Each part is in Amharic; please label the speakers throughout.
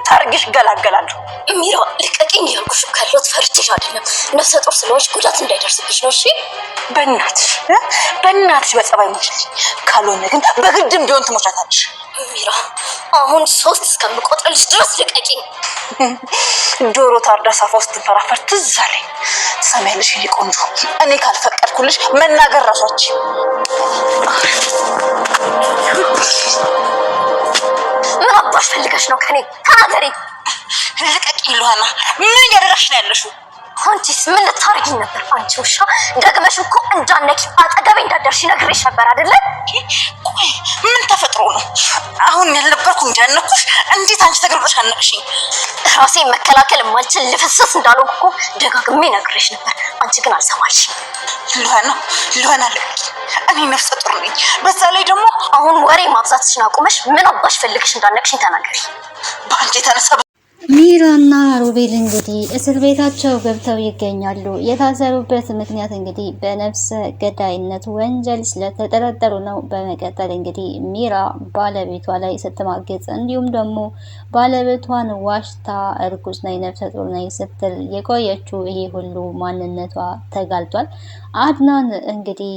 Speaker 1: ታርግሽ ገላገላለሁ።
Speaker 2: ሚራ ልቀቂኝ ያልኩሽ ካለው ፈርቼሽ አይደለም ነፍሰ ጡር ስለሆንሽ ጉዳት እንዳይደርስብሽ ነው። እሺ
Speaker 1: በእናትሽ በጸባይ ሞች ካልሆነ ግን በግድም ቢሆን ትሞቻታለሽ።
Speaker 2: ሚራ አሁን 3 እስከምቆጥርልሽ ድረስ ልቀቂኝ።
Speaker 1: ዶሮ ታርዳ ሳፋ ውስጥ ትንፈራፈር ትዝ አለኝ። ትሰሚያለሽ የኔ ቆንጆ፣ እኔ ካልፈቀድኩልሽ መናገር ራሷች
Speaker 2: ምን አባሽ ፈልገሽ ነው ከኔ? ተናገሪ።
Speaker 1: ልቀቂኝ ሉሃና፣ ምን እያደረግሽ ነው ያለሽው?
Speaker 2: አንቺስ ምን ልታረጊኝ ነበር? አንቺ ውሻ ደግመሽ እኮ እንዳነቂ አጠገቤ እንዳደርሽ ነግሬሽ ነበር አይደለ?
Speaker 1: ቆይ ምን ተፈጥሮ ነው አሁን ያልነበርኩ እንዳነኩሽ? እንዴት አንቺ ተገልብጠሽ አነቅሽኝ?
Speaker 2: ራሴን መከላከል ማልችል ልፍስስ እንዳልሆንኩ እኮ ደጋግሜ ነግሬሽ ነበር። አንቺ ግን አልሰማልሽም።
Speaker 1: ሉሃና ልቀቂ፣ እኔ ነፍሰ ጡር ነኝ። በዛ ላይ ደግሞ
Speaker 2: አሁን ወሬ ማብዛትሽን አቁመሽ ምን አባሽ ፈልግሽ እንዳነቅሽኝ ተናገሪ።
Speaker 1: በአንቺ የተነሳ
Speaker 3: ሚራና ሮቤል እንግዲህ እስር ቤታቸው ገብተው ይገኛሉ። የታሰሩበት ምክንያት እንግዲህ በነፍሰ ገዳይነት ወንጀል ስለተጠረጠሩ ነው። በመቀጠል እንግዲህ ሚራ ባለቤቷ ላይ ስትማገጽ እንዲሁም ደግሞ ባለቤቷን ዋሽታ እርጉዝ ነኝ ነፍሰ ጡር ነኝ ስትል የቆየችው ይሄ ሁሉ ማንነቷ ተጋልጧል። አድናን እንግዲህ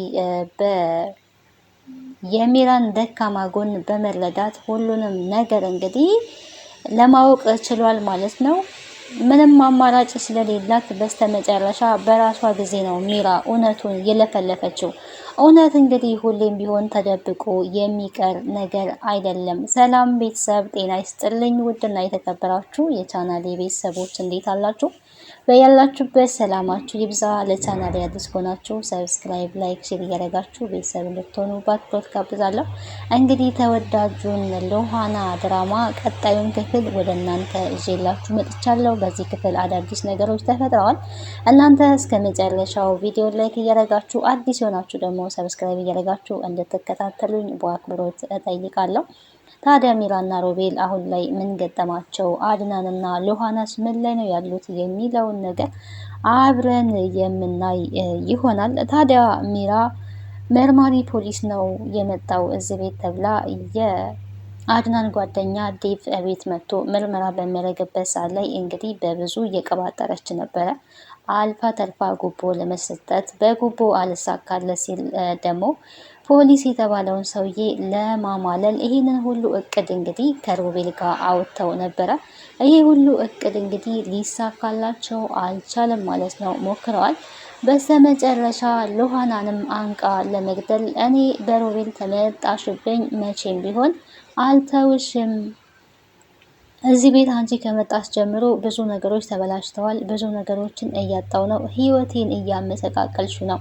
Speaker 3: የሚራን ደካማ ጎን በመረዳት ሁሉንም ነገር እንግዲህ ለማወቅ ችሏል ማለት ነው። ምንም አማራጭ ስለሌላት በስተመጨረሻ በራሷ ጊዜ ነው ሚራ እውነቱን የለፈለፈችው። እውነት እንግዲህ ሁሌም ቢሆን ተደብቆ የሚቀር ነገር አይደለም። ሰላም ቤተሰብ፣ ጤና ይስጥልኝ ውድና የተከበራችሁ የቻናሌ ቤተሰቦች እንዴት አላችሁ? በያላችሁበት ሰላማችሁ ይብዛ። ለቻናሌ አዲስ ሆናችሁ ሰብስክራይብ፣ ላይክ፣ ሼር እያደረጋችሁ ቤተሰብ እንድትሆኑ በአክብሮት ጋብዛለሁ። እንግዲህ ተወዳጁን ሉሃና ድራማ ቀጣዩን ክፍል ወደ እናንተ ይዤላችሁ መጥቻለሁ። በዚህ ክፍል አዳዲስ ነገሮች ተፈጥረዋል። እናንተ እስከ መጨረሻው ቪዲዮ ላይክ እያደረጋችሁ አዲስ የሆናችሁ ደግሞ ሰብስክራይብ እያደረጋችሁ እንድትከታተሉኝ በአክብሮት እጠይቃለሁ። ታዲያ ሚራና ሮቤል አሁን ላይ ምን ገጠማቸው? አድናንና ሉሃናስ ምን ላይ ነው ያሉት የሚለውን ነገር አብረን የምናይ ይሆናል። ታዲያ ሚራ መርማሪ ፖሊስ ነው የመጣው እዚህ ቤት ተብላ የአድናን ጓደኛ ዴቭ ቤት መጥቶ ምርመራ በሚያደርግበት ሰዓት ላይ እንግዲህ በብዙ እየቀባጠረች ነበረ። አልፋ ተርፋ ጉቦ ለመስጠት በጉቦ አልሳካለ ሲል ደግሞ ፖሊስ የተባለውን ሰውዬ ለማማለል ይህንን ሁሉ እቅድ እንግዲህ ከሮቤል ጋር አውጥተው ነበረ። ይሄ ሁሉ እቅድ እንግዲህ ሊሳካላቸው አልቻለም ማለት ነው። ሞክረዋል። በስተመጨረሻ ሉሃናንም አንቃ ለመግደል እኔ በሮቤል ተመጣሽብኝ፣ መቼም ቢሆን አልተውሽም። እዚህ ቤት አንቺ ከመጣስ ጀምሮ ብዙ ነገሮች ተበላሽተዋል። ብዙ ነገሮችን እያጣው ነው። ህይወቴን እያመሰቃቀልሽ ነው።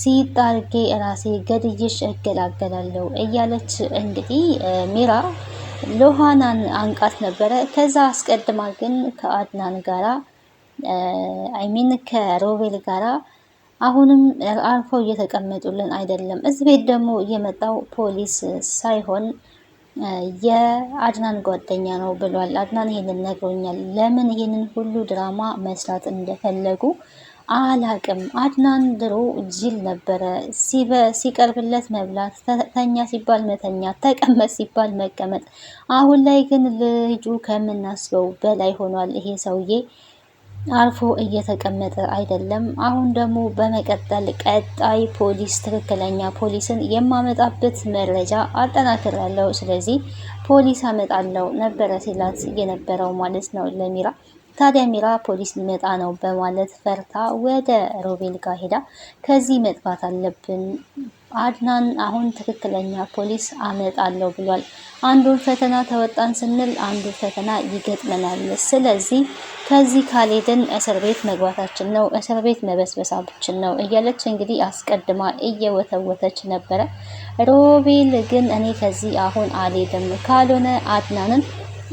Speaker 3: ሲጣርጌ ራሴ ገድይሽ እገላገላለሁ እያለች እንግዲህ ሚራ ሉሃናን አንቃት ነበረ። ከዛ አስቀድማ ግን ከአድናን ጋራ ከሮቤል ጋራ አሁንም አርፈው እየተቀመጡልን አይደለም። እዚህ ቤት ደግሞ የመጣው ፖሊስ ሳይሆን የአድናን ጓደኛ ነው ብሏል። አድናን ይሄንን ነግሮኛል። ለምን ይሄንን ሁሉ ድራማ መስራት እንደፈለጉ አላቅም። አድናን ድሮ ጅል ነበረ። ሲቀርብለት መብላት፣ ተኛ ሲባል መተኛ፣ ተቀመጥ ሲባል መቀመጥ። አሁን ላይ ግን ልጁ ከምናስበው በላይ ሆኗል። ይሄ ሰውዬ አርፎ እየተቀመጠ አይደለም። አሁን ደግሞ በመቀጠል ቀጣይ ፖሊስ ትክክለኛ ፖሊስን የማመጣበት መረጃ አጠናክራለሁ፣ ስለዚህ ፖሊስ አመጣለሁ ነበረ ሲላት የነበረው ማለት ነው ለሚራ። ታዲያ ሚራ ፖሊስ ሊመጣ ነው በማለት ፈርታ ወደ ሮቤል ጋር ሄዳ ከዚህ መጥፋት አለብን፣ አድናን አሁን ትክክለኛ ፖሊስ አመጣለሁ ብሏል። አንዱን ፈተና ተወጣን ስንል አንዱ ፈተና ይገጥመናል። ስለዚህ ከዚህ ካልሄድን እስር ቤት መግባታችን ነው፣ እስር ቤት መበስበሳችን ነው እያለች እንግዲህ አስቀድማ እየወተወተች ነበረ። ሮቤል ግን እኔ ከዚህ አሁን አልሄድም፣ ካልሆነ አድናንን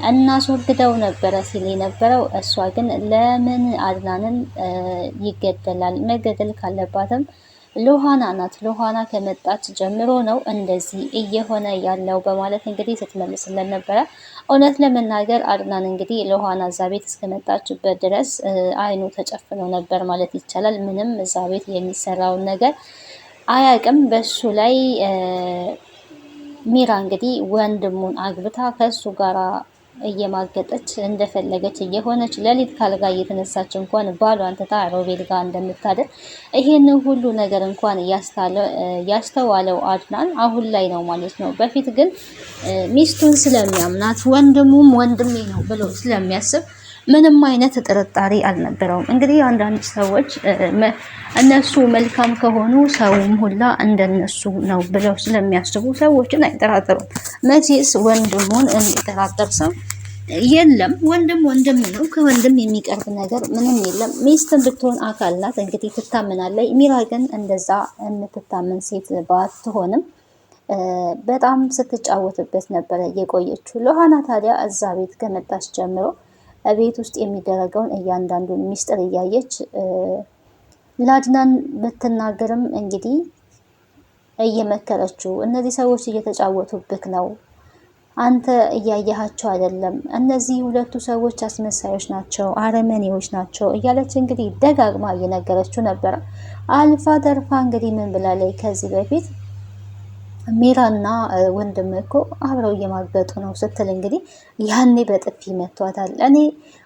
Speaker 3: እናስወግደው ነበረ ሲል የነበረው። እሷ ግን ለምን አድናንን ይገደላል? መገደል ካለባትም ሉሃና ናት። ሉሃና ከመጣች ጀምሮ ነው እንደዚህ እየሆነ ያለው በማለት እንግዲህ ስትመልስለን ነበረ። እውነት ለመናገር አድናን እንግዲህ ሉሃና እዛ ቤት እስከመጣችበት ድረስ አይኑ ተጨፍኖ ነበር ማለት ይቻላል። ምንም እዛ ቤት የሚሰራውን ነገር አያቅም። በሱ ላይ ሚራ እንግዲህ ወንድሙን አግብታ ከሱ ጋራ እየማገጠች እንደፈለገች እየሆነች ሌሊት ካልጋ እየተነሳች እንኳን ባሏን ትታ ሮቤል ጋር እንደምታደር ይሄን ሁሉ ነገር እንኳን ያስተዋለው አድናን አሁን ላይ ነው ማለት ነው። በፊት ግን ሚስቱን ስለሚያምናት ወንድሙም ወንድሜ ነው ብሎ ስለሚያስብ ምንም አይነት ጥርጣሬ አልነበረውም። እንግዲህ አንዳንድ ሰዎች እነሱ መልካም ከሆኑ ሰውም ሁላ እንደነሱ ነው ብለው ስለሚያስቡ ሰዎችን አይጠራጠሩም። መቼስ ወንድሙን እንዲጠራጠር ሰው የለም። ወንድም ወንድም ነው። ከወንድም የሚቀርብ ነገር ምንም የለም። ሚስትን ብትሆን አካል ናት፣ እንግዲህ ትታመናለች። ሚራ ግን እንደዛ የምትታመን ሴት ባትሆንም በጣም ስትጫወትበት ነበረ የቆየችው። ሎሃና ታዲያ እዛ ቤት ከመጣች ጀምሮ ቤት ውስጥ የሚደረገውን እያንዳንዱን ሚስጥር እያየች ለአድናን ብትናገርም እንግዲህ እየመከረችው እነዚህ ሰዎች እየተጫወቱብክ ነው፣ አንተ እያየሃቸው አይደለም፣ እነዚህ ሁለቱ ሰዎች አስመሳዮች ናቸው፣ አረመኔዎች ናቸው እያለች እንግዲህ ደጋግማ እየነገረችው ነበረ። አልፋ ተርፋ እንግዲህ ምን ብላለች ከዚህ በፊት ሚራና ወንድም እኮ አብረው እየማገጡ ነው ስትል እንግዲህ ያኔ በጥፊ መቷታል። እኔ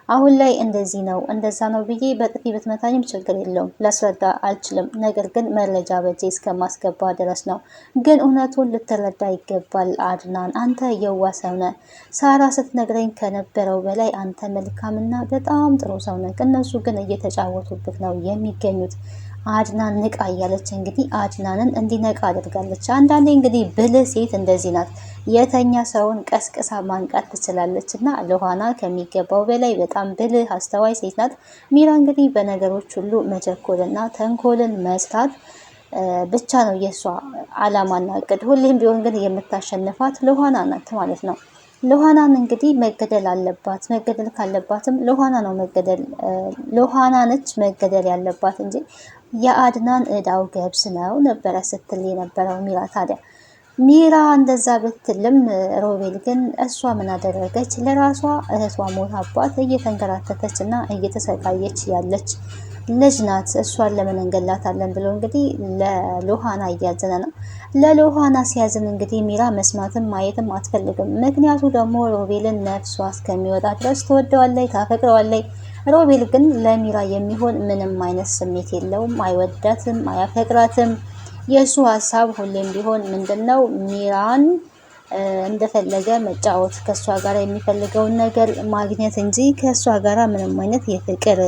Speaker 3: አሁን ላይ እንደዚህ ነው እንደዛ ነው ብዬ በጥፊ ብትመታኝም ችግር የለውም ላስረዳ አልችልም፣ ነገር ግን መረጃ በጄ እስከማስገባ ድረስ ነው። ግን እውነቱን ልትረዳ ይገባል አድናን፣ አንተ የዋህ ሰው ነህ። ሳራ ስትነግረኝ ከነበረው በላይ አንተ መልካምና በጣም ጥሩ ሰው ነህ። እነሱ ግን እየተጫወቱብህ ነው የሚገኙት። አድናን ንቃ እያለች እንግዲህ አድናንን እንዲነቃ አድርጋለች። አንዳንዴ እንግዲህ ብልህ ሴት እንደዚህ ናት። የተኛ ሰውን ቀስቅሳ ማንቃት ትችላለች። እና ሎሃና ከሚገባው በላይ በጣም ብልህ አስተዋይ ሴት ናት። ሚራ እንግዲህ በነገሮች ሁሉ መቸኮልና ተንኮልን መስራት ብቻ ነው የእሷ አላማና እቅድ። ሁሌም ቢሆን ግን የምታሸንፋት ሎሃና ናት ማለት ነው። ሎሃናን እንግዲህ መገደል አለባት። መገደል ካለባትም ሎሃና ነው ሎሃና ነች መገደል ያለባት እንጂ የአድናን እዳው ገብስ ነው ነበረ ስትል የነበረው ሚራ። ታዲያ ሚራ እንደዛ ብትልም ሮቤል ግን እሷ ምን አደረገች? ለራሷ እህቷ ሞታባት እየተንከራተተች እና እየተሰቃየች ያለች ልጅ ናት። እሷን ለምን እንገላታለን ብሎ እንግዲህ ለሎሃና እያዘነ ነው። ለሎሃና ሲያዝን እንግዲህ ሚራ መስማትም ማየትም አትፈልግም። ምክንያቱ ደግሞ ሮቤልን ነፍሷ እስከሚወጣ ድረስ ትወደዋለች፣ ታፈቅረዋለች። ሮቤል ግን ለሚራ የሚሆን ምንም አይነት ስሜት የለውም። አይወዳትም፣ አያፈቅራትም። የእሱ ሀሳብ ሁሌም ቢሆን ምንድነው ሚራን እንደፈለገ መጫወት፣ ከእሷ ጋር የሚፈልገውን ነገር ማግኘት እንጂ ከእሷ ጋር ምንም አይነት የፍቅር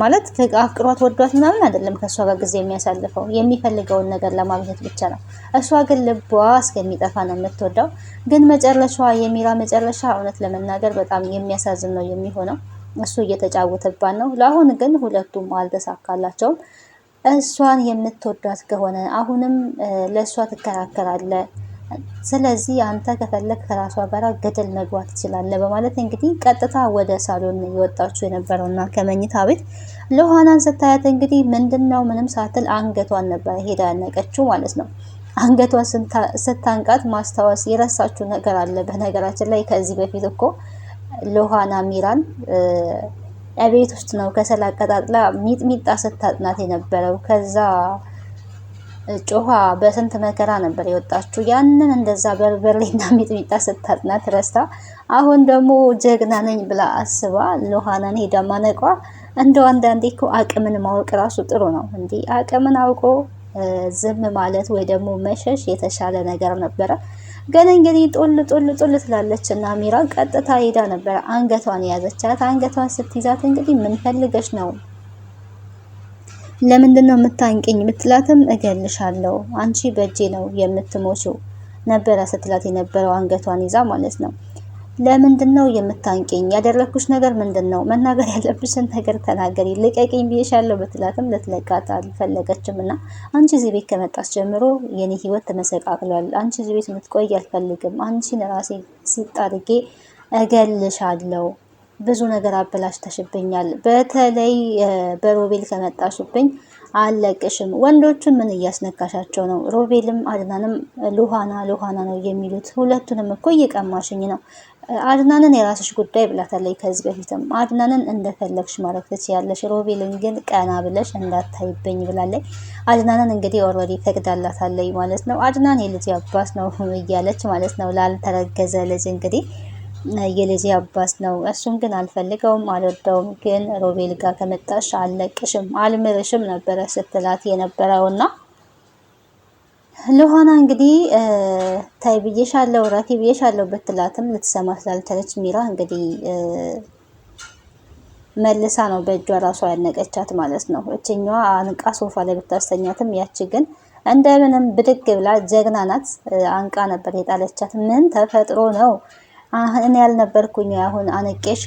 Speaker 3: ማለት አፍቅሯት ወዷት ምናምን አይደለም። ከእሷ ጋር ጊዜ የሚያሳልፈው የሚፈልገውን ነገር ለማግኘት ብቻ ነው። እሷ ግን ልቧ እስከሚጠፋ ነው የምትወዳው። ግን መጨረሻዋ የሚራ መጨረሻ እውነት ለመናገር በጣም የሚያሳዝን ነው የሚሆነው። እሱ እየተጫወተባት ነው። ለአሁን ግን ሁለቱም አልተሳካላቸውም። እሷን የምትወዳት ከሆነ አሁንም ለእሷ ትከራከራለ። ስለዚህ አንተ ከፈለግ ከራሷ ጋር ገደል መግባት ትችላለህ በማለት እንግዲህ ቀጥታ ወደ ሳሎን የወጣችው የነበረውና ከመኝታ ቤት ሎሃናን ስታያት እንግዲህ ምንድነው ምንም ሳትል አንገቷን ነበር ሄዳ ያነቀችው ማለት ነው። አንገቷን ስታንቃት ማስታወስ የረሳችው ነገር አለ። በነገራችን ላይ ከዚህ በፊት እኮ ሎሃና ሚራን ቤት ውስጥ ነው ከሰል አቀጣጥላ ሚጥሚጣ ስታጥናት የነበረው። ከዛ ጮሃ በስንት መከራ ነበር የወጣችው። ያንን እንደዛ በርበሬና ሚጥሚጣ ስታጥናት ረስታ አሁን ደግሞ ጀግና ነኝ ብላ አስባ ሎሃናን ሄዳ ማነቋ። እንደው አንዳንዴ እኮ አቅምን ማወቅ ራሱ ጥሩ ነው። እንዴ አቅምን አውቆ ዝም ማለት ወይ ደግሞ መሸሽ የተሻለ ነገር ነበረ። ግን እንግዲህ ጦል ትላለች እና ሚራ ቀጥታ ሄዳ ነበረ አንገቷን የያዘቻት። አንገቷን ስትይዛት እንግዲህ ምን ፈልገሽ ነው? ለምንድነው የምታንቀኝ ብትላትም እገልሻለሁ፣ አንቺ በእጄ ነው የምትሞቺው ነበረ ስትላት የነበረው አንገቷን ይዛ ማለት ነው። ለምንድነው የምታንቀኝ? ያደረኩሽ ነገር ምንድነው? መናገር ያለብሽን ነገር ተናገሪ፣ ልቀቂኝ ብዬሻለሁ ብትላትም ልትለቃት አልፈለገችም። እና አንቺ እዚህ ቤት ከመጣች ጀምሮ የኔ ህይወት ተመሰቃቅሏል። አንቺ እዚህ ቤት የምትቆይ አልፈልግም። አንቺን ራሴ ሲጣርጌ እገልሻለሁ። ብዙ ነገር አበላሽተሽብኛል። በተለይ በሮቤል ከመጣሽብኝ አለቅሽም። ወንዶቹን ምን እያስነካሻቸው ነው? ሮቤልም አድናንም ሎሃና ነው የሚሉት። ሁለቱንም እኮ እየቀማሽኝ ነው። አድናንን የራስሽ ጉዳይ ብላታለች ከዚህ በፊትም። አድናንን እንደፈለግሽ ማድረግ ትችያለሽ፣ ሮቤልን ግን ቀና ብለሽ እንዳታይብኝ ብላለች። አድናንን እንግዲህ ኦልሬዲ ፈቅዳላታለች ማለት ነው። አድናን የልጅ አባስ ነው እያለች ማለት ነው። ላልተረገዘ ልጅ እንግዲህ የልጅ አባስ ነው። እሱም ግን አልፈልገውም፣ አልወደውም፣ ግን ሮቤል ጋር ከመጣሽ አልለቅሽም፣ አልምርሽም ነበረ ስትላት የነበረውና ሉሃና እንግዲህ ታይ ብዬሻለሁ፣ ረፊ ብዬሻለሁ ብትላትም ልትሰማ ስላልቻለች ሚራ እንግዲህ መልሳ ነው በእጇ ራሷ ያነቀቻት ማለት ነው። እችኛዋ አንቃ ሶፋ ላይ ብታስተኛትም ያቺ ግን እንደምንም ብድግ ብላ ጀግና ናት፣ አንቃ ነበር የጣለቻት። ምን ተፈጥሮ ነው እኔ ያልነበርኩኝ አሁን አንቄሽ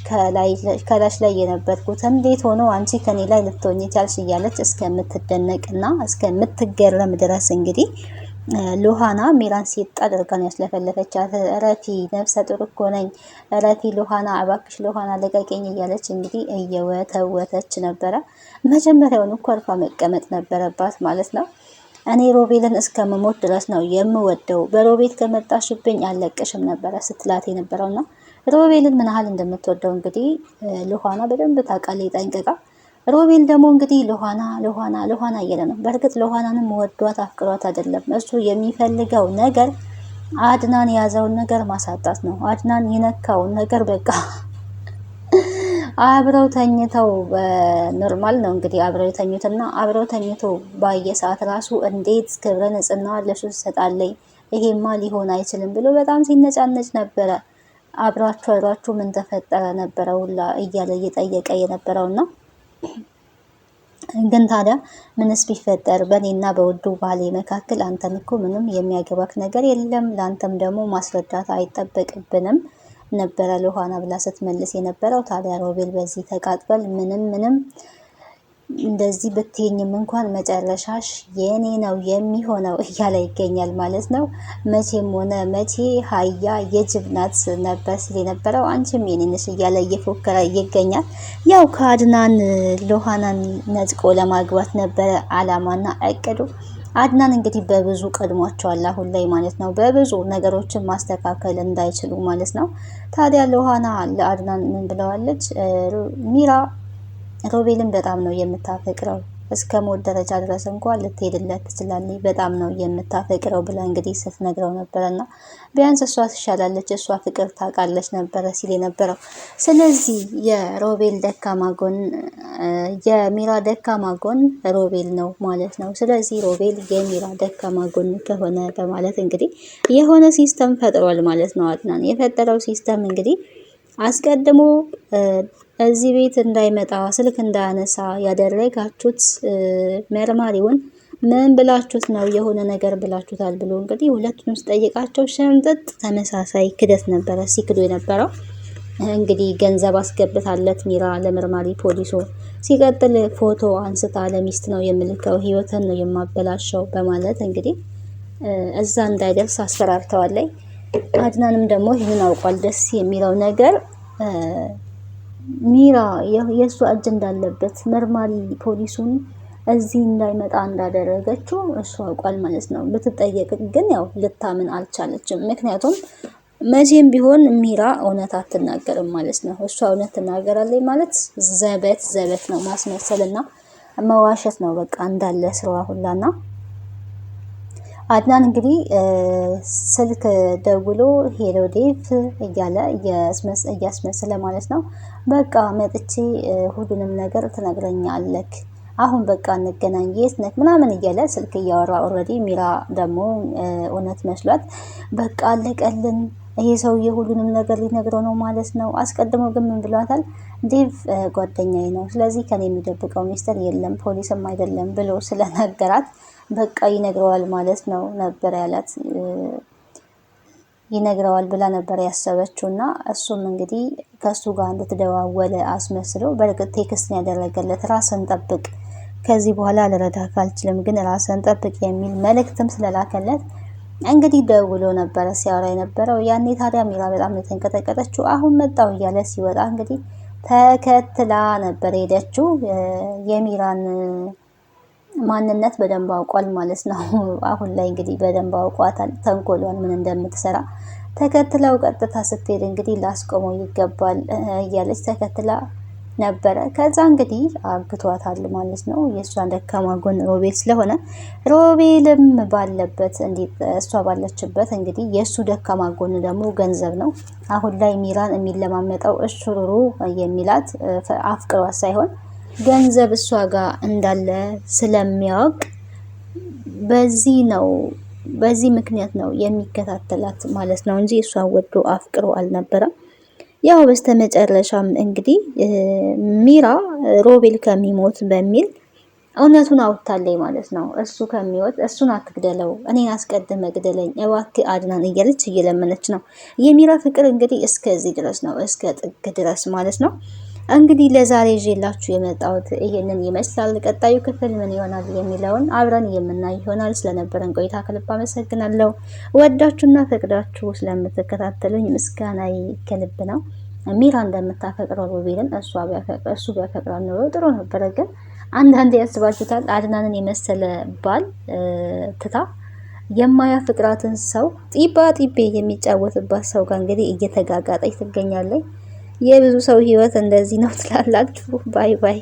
Speaker 3: ከላሽ ላይ የነበርኩት እንዴት ሆኖ አንቺ ከኔ ላይ ልትሆኚ ቻልሽ እያለች እስከምትደነቅና እስከምትገረም ድረስ እንግዲህ ሉሃና ሚራን ሲጥ አድርጋን ያስለፈለፈቻት። ረፊ ነፍሰ ጡር እኮ ነኝ፣ ረፊ ሉሃና እባክሽ ሉሃና ለቀቂኝ እያለች እንግዲህ እየወተወተች ነበረ። መጀመሪያውን እኮ አርፋ መቀመጥ ነበረባት ማለት ነው። እኔ ሮቤልን እስከምሞት ድረስ ነው የምወደው፣ በሮቤል ከመጣሽብኝ አልለቅሽም ነበረ ስትላት የነበረውና ሮቤልን ምን ያህል እንደምትወደው እንግዲህ ሉሃና በደንብ ታውቃለች ጠንቅቃ። ሮቤል ደግሞ እንግዲህ ሉሃና እያለ ነው። በእርግጥ ሉሃናንም ወዷት አፍቅሯት አይደለም። እሱ የሚፈልገው ነገር አድናን የያዘውን ነገር ማሳጣት ነው። አድናን የነካውን ነገር በቃ አብረው ተኝተው ኖርማል ነው እንግዲህ አብረው ተኝተውና አብረው ተኝተው ባየ ሰዓት ራሱ እንዴት ክብረ ንጽህና ለሱ ትሰጣለች፣ ይሄማ ሊሆን አይችልም ብሎ በጣም ሲነጫነጭ ነበረ። አብራችሁ ምን ተፈጠረ ነበረ ሁላ እያለ እየጠየቀ የነበረውና ግን ታዲያ ምንስ ቢፈጠር በእኔና በውዱ ባሌ መካከል አንተም እኮ ምንም የሚያገባክ ነገር የለም፣ ለአንተም ደግሞ ማስረዳት አይጠበቅብንም ነበረ ሉሃና ብላ ስትመልስ የነበረው። ታዲያ ሮቤል በዚህ ተቃጥሏል። ምንም እንደዚህ ብትይኝም እንኳን መጨረሻሽ የኔ ነው የሚሆነው እያለ ይገኛል ማለት ነው። መቼም ሆነ መቼ ሀያ የጅብ ናት ነበር ሲል የነበረው፣ አንቺም የኔ ነሽ እያለ እየፎከረ ይገኛል። ያው ከአድናን ሉሃናን ነጥቆ ለማግባት ነበረ አላማና እቅዱ። አድናን እንግዲህ በብዙ ቀድሟቸዋል አሁን ላይ ማለት ነው። በብዙ ነገሮችን ማስተካከል እንዳይችሉ ማለት ነው። ታዲያ ሉሃና ለአድናን ምን ብለዋለች? ሚራ ሮቤልን በጣም ነው የምታፈቅረው፣ እስከ ሞት ደረጃ ድረስ እንኳን ልትሄድለት ትችላለች፣ በጣም ነው የምታፈቅረው ብላ እንግዲህ ስትነግረው ነበረና ቢያንስ እሷ ትሻላለች፣ እሷ ፍቅር ታውቃለች ነበረ ሲል የነበረው። ስለዚህ የሮቤል ደካማ ጎን የሚራ ደካማ ጎን ሮቤል ነው ማለት ነው። ስለዚህ ሮቤል የሚራ ደካማ ጎን ከሆነ በማለት እንግዲህ የሆነ ሲስተም ፈጥሯል ማለት ነው። አድናን የፈጠረው ሲስተም እንግዲህ አስቀድሞ እዚህ ቤት እንዳይመጣ ስልክ እንዳያነሳ ያደረጋችሁት መርማሪውን ምን ብላችሁት ነው? የሆነ ነገር ብላችሁታል ብሎ እንግዲህ ሁለቱንም ስጠይቃቸው ሸምጥጥ ተመሳሳይ ክደት ነበረ ሲክዱ የነበረው። እንግዲህ ገንዘብ አስገብታለት ሚራ ለመርማሪ ፖሊሱ፣ ሲቀጥል ፎቶ አንስታ ለሚስት ነው የምልከው፣ ህይወትን ነው የማበላሸው በማለት እንግዲህ እዛ እንዳይደርስ አስፈራርተዋለኝ። አድናንም ደግሞ ይህን አውቋል። ደስ የሚለው ነገር ሚራ የእሷ እጅ እንዳለበት መርማሪ ፖሊሱን እዚህ እንዳይመጣ እንዳደረገችው እሱ አውቋል ማለት ነው። ብትጠየቅ ግን ያው ልታምን አልቻለችም። ምክንያቱም መቼም ቢሆን ሚራ እውነት አትናገርም ማለት ነው። እሷ እውነት ትናገራለች ማለት ዘበት ነው፣ ማስመሰልና መዋሸት ነው በቃ እንዳለ ስራዋ ሁላና አድናን እንግዲህ ስልክ ደውሎ ሄሎ ዴቭ እያለ እያስመሰለ ማለት ነው። በቃ መጥቼ ሁሉንም ነገር ትነግረኛለህ፣ አሁን በቃ እንገናኝ፣ የት ነህ ምናምን እያለ ስልክ እያወራ ኦልሬዲ ሚራ ደግሞ እውነት መስሏት በቃ አለቀልን፣ ይሄ ሰውዬ ሁሉንም ነገር ሊነግረው ነው ማለት ነው። አስቀድሞ ግን ምን ብሏታል? ዴቭ ጓደኛዬ ነው፣ ስለዚህ ከኔ የሚደብቀው ሚስጥር የለም፣ ፖሊስም አይደለም ብሎ ስለነገራት በቃ ይነግረዋል ማለት ነው ነበር ያላት። ይነግረዋል ብላ ነበር ያሰበችው እና እሱም እንግዲህ ከሱ ጋር እንድትደዋወለ አስመስለው በርግጥ ቴክስት ያደረገለት ራስን ጠብቅ፣ ከዚህ በኋላ ልረዳህ አልችልም፣ ግን ራስን ጠብቅ የሚል መልእክትም ስለላከለት እንግዲህ ደውሎ ነበረ ሲያወራ የነበረው። ያኔ ታዲያ ሚራ በጣም የተንቀጠቀጠችው። አሁን መጣው እያለ ሲወጣ እንግዲህ ተከትላ ነበር ሄደችው። የሚራን ማንነት በደንብ አውቋል ማለት ነው። አሁን ላይ እንግዲህ በደንብ አውቋታል ተንኮሏን ምን እንደምትሰራ። ተከትላው ቀጥታ ስትሄድ እንግዲህ ላስቆመው ይገባል እያለች ተከትላ ነበረ። ከዛ እንግዲህ አግቷታል ማለት ነው። የእሷን ደካማ ጎን ሮቤል ስለሆነ ሮቤልም ባለበት እሷ ባለችበት እንግዲህ የእሱ ደካማ ጎን ደግሞ ገንዘብ ነው። አሁን ላይ ሚራን የሚለማመጠው እሹሩሩ የሚላት አፍቅሯት ሳይሆን ገንዘብ እሷ ጋር እንዳለ ስለሚያውቅ በዚህ ምክንያት ነው የሚከታተላት ማለት ነው እንጂ እሷ ወዶ አፍቅሮ አልነበረም። ያው በስተመጨረሻም እንግዲህ ሚራ ሮቤል ከሚሞት በሚል እውነቱን አውጥታለች ማለት ነው። እሱ ከሚወት እሱን አትግደለው፣ እኔን አስቀድመ ግደለኝ እባክህ አድናን እያለች እየለመነች ነው። የሚራ ፍቅር እንግዲህ እስከዚህ ድረስ ነው፣ እስከ ጥግ ድረስ ማለት ነው። እንግዲህ ለዛሬ ይዤላችሁ የመጣሁት ይሄንን ይመስላል። ቀጣዩ ክፍል ምን ይሆናል የሚለውን አብረን የምናይ ይሆናል። ስለነበረን ቆይታ ከልብ አመሰግናለሁ። ወዳችሁና ፈቅዳችሁ ስለምትከታተሉኝ ምስጋናዬ ከልብ ነው። ሚራ እንደምታፈቅረው ሮቤልን እሱ ቢያፈቅረው ኖሮ ጥሩ ነበረ። ግን አንዳንዴ ያስባችሁታል? አድናንን የመሰለ ባል ትታ የማያፈቅራትን ሰው ጢቤ የሚጫወትባት ሰው ጋር እንግዲህ እየተጋጋጠች ትገኛለች። የብዙ ሰው ህይወት እንደዚህ ነው ትላላችሁ። ባይ ባይ።